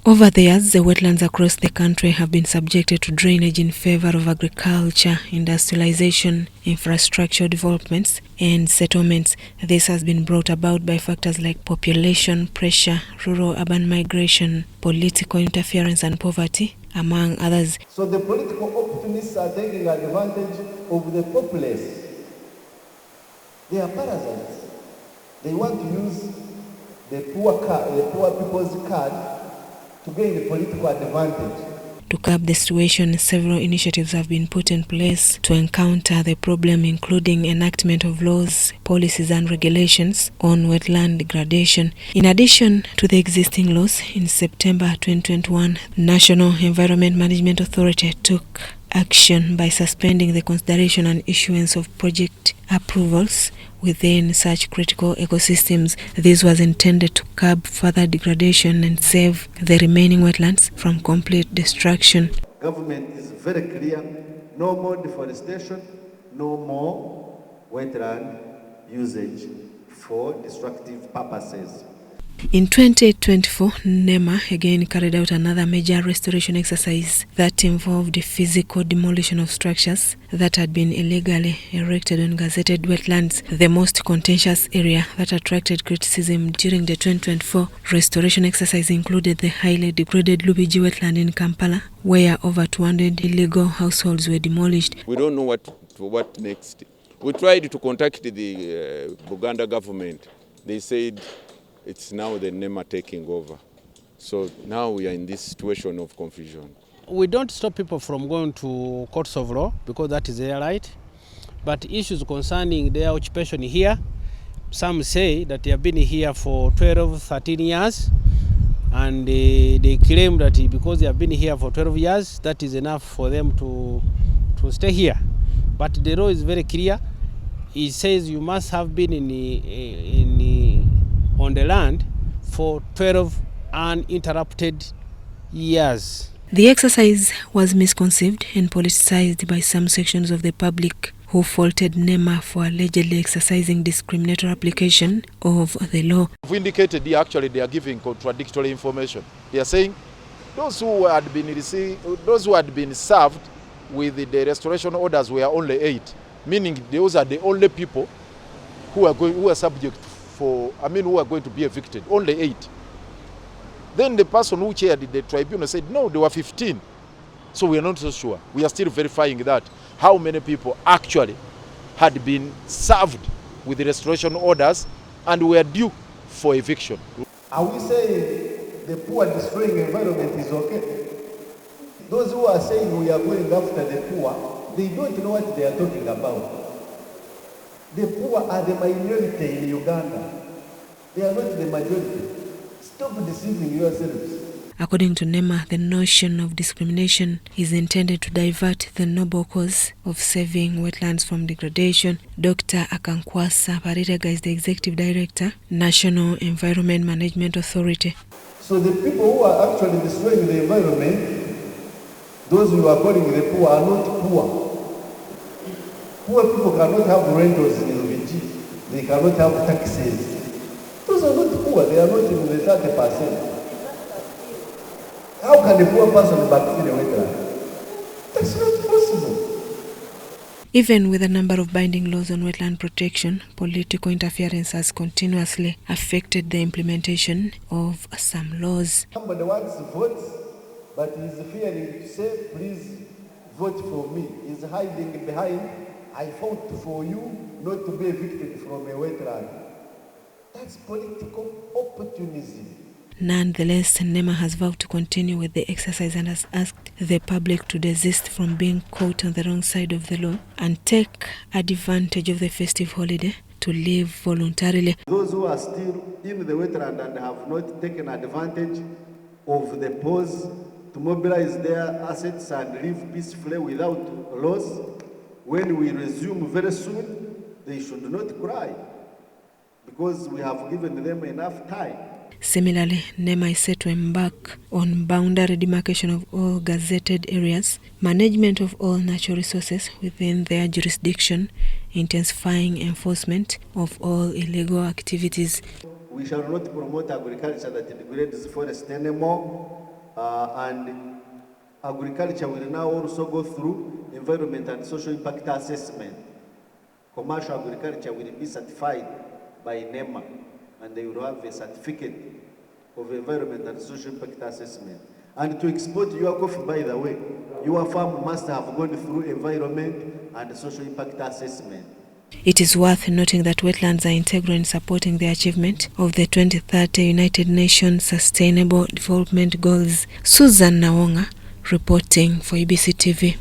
Over the years, the wetlands across the country have been subjected to drainage in favor of agriculture, industrialization, infrastructure developments, and settlements. This has been brought about by factors like population pressure, rural-urban migration, political interference, and poverty, among others. So the political opportunists are taking advantage of the populace. They are parasites. They want to use the poor people's card to gain the political advantage. To curb the situation, several initiatives have been put in place to encounter the problem, including enactment of laws, policies and regulations on wetland degradation. In addition to the existing laws, in September 2021, the National Environment Management Authority took action by suspending the consideration and issuance of project approvals within such critical ecosystems. This was intended to curb further degradation and save the remaining wetlands from complete destruction. Government is very clear: no more deforestation, no more wetland usage for destructive purposes. In 2024, NEMA again carried out another major restoration exercise that involved the physical demolition of structures that had been illegally erected on gazetted wetlands. The most contentious area that attracted criticism during the 2024 restoration exercise included the highly degraded Lubigi wetland in Kampala, where over 200 illegal households were demolished. We don't know what next. We tried to contact the Buganda government. They said it's now the NEMA taking over. So now we are in this situation of confusion. We don't stop people from going to courts of law because that is their right. But issues concerning their occupation here, some say that they have been here for 12, 13 years. And they claim that because they have been here for 12 years, that is enough for them to stay here. But the law is very clear. It says you must have been on the land for 12 uninterrupted years. The exercise was misconceived and politicized by some sections of the public who faulted NEMA for allegedly exercising discriminatory application of the law. We've indicated here, actually they are giving contradictory information. They are saying those who had been served with the restoration orders were only 8, meaning those are the only people who are subject who are going to be evicted, only 8. Then the person who chaired the tribunal said, no, there were 15. So we are not so sure. We are still verifying that. How many people actually had been served with the restoration orders and were due for eviction. Are we saying the poor destroying environment is okay? Those who are saying we are going after the poor, they don't know what they are talking about. The poor are the minority in Uganda. They are not the majority. Stop deceiving yourselves. According to NEMA, the notion of discrimination is intended to divert the noble cause of saving wetlands from degradation. Dr. Akankwasa Paritega is the Executive Director, National Environment Management Authority. So the people who are actually destroying the environment, those who are calling the poor, are not poor. Poor people cannot have rentals in Lubigi. They cannot have taxes. Those are not poor. They are not in the 30%. How can a poor person backfill a wetland? That's not possible. Even with a number of binding laws on wetland protection, political interference has continuously affected the implementation of some laws. Somebody wants to vote, but is fearing to say, please vote for me. He's hiding behind, I fought for you not to be evicted from a wetland. That's political opportunism. Nonetheless, NEMA has vowed to continue with the exercise and has asked the public to desist from being caught on the wrong side of the law and take advantage of the festive holiday to leave voluntarily. Those who are still in the wetland and have not taken advantage of the pause to mobilize their assets and live peacefully without loss, when we resume very soon, they should not cry because we have given them enough time. Similarly, NEMA is set to embark on boundary demarcation of all gazetted areas, management of all natural resources within their jurisdiction, intensifying enforcement of all illegal activities. We shall not promote agriculture that degrades forest anymore. and agriculture will now also go through environment and social impact assessment. Commercial agriculture will be certified by NEMA, and they will have a certificate of environment and social impact assessment. And to export your coffee, by the way, your farm must have gone through environment and social impact assessment. It is worth noting that wetlands are integral in supporting the achievement of the 2030 United Nations Sustainable Development Goals. Susan Nawonga reporting for EBC TV.